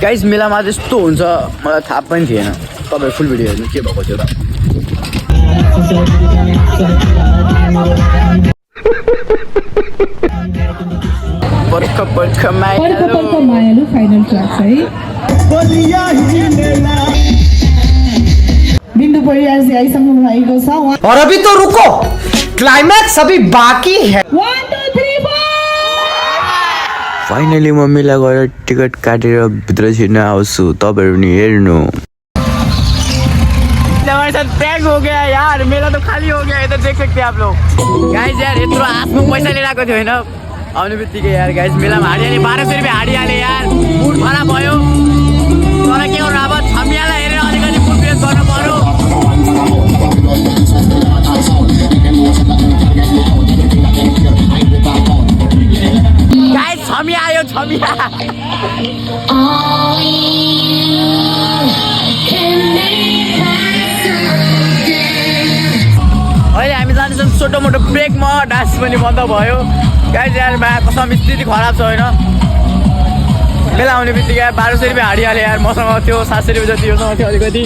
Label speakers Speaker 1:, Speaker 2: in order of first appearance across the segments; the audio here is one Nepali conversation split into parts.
Speaker 1: गाइस मेलामा त्यस्तो हुन्छ मलाई थाहा पनि थिएन। तपाईहरु फुल भिडियो हेर्नु के भएको थियो त। पर्ख मायालु फाइनल ट्र्याक है। बिन्दु परियार से आइसक्नु भएको छ।
Speaker 2: और अभी तो रुको, क्लाइमैक्स अभी बाकी है।
Speaker 3: 1 2 3 4
Speaker 1: फाइनली म मेला गएर टिकट काटेर भित्र छिर्न आउँछु। तपाईहरु नि हेर्नु। हमारे साथ प्रैंक हो गया यार, मेला तो खाली हो गया। इधर देख सकते हैं आप लोग। गाइस यार यत्रो आफ्नो पैसा लिएर आएको थियो हैन। आउने बित्तिकै यार गाइस मेलामा हाडिहाले 1200 रुपैयाँ हाडिहाले यार। मुड खराब भयो। तर के गर्नु अब छमियालाई हेरेर अलिकति मुड फ्रेस गर्न पर्यो। गाइस छमिया आयो छमिया। अहिले हामी जाँदैछौँ छोटो मोटो ब्रेकमा। डान्स पनि बन्द भयो। गाइस यार कसम स्थिति खराब छ होइन। मेला आउने बित्तिकै 1200 रुपैयाँ हाडिहाले यार। मसँग थियो 700 रुपैयाँ जति योसँग थियो। अलिकति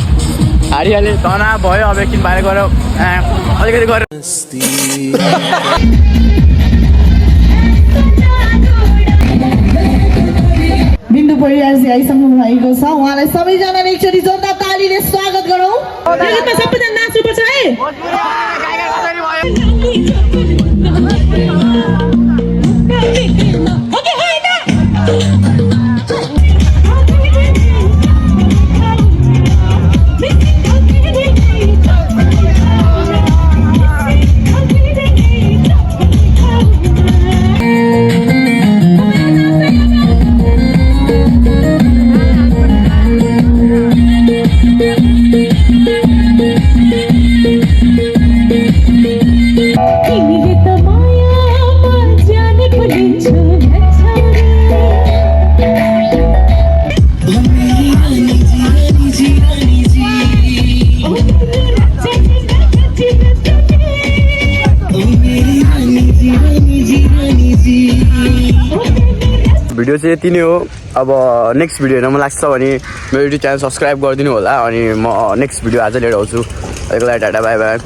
Speaker 1: हाडिहाले तनाव भयो। अब एकछिन बाहिर गएर अलिकति गरेर
Speaker 3: बिन्दु परियार से आइसक्नु भएको छ। उहाँलाई सबैजनाले एकचोटि जोरदार तालीले स्वागत गरौँ। गीतमा सबैजना नाच्नुपर्छ है। ओके होइन
Speaker 1: भिडियो चाहिँ यति नै हो। अब नेक्स्ट भिडियो हेर्न मन लाग्छ भने मेरो युट्युब च्यानल सब्सक्राइब गरिदिनु होला। अनि म नेक्स्ट भिडियो आज लिएर आउँछु। अहिलेको लागि टाटा बाई बाई।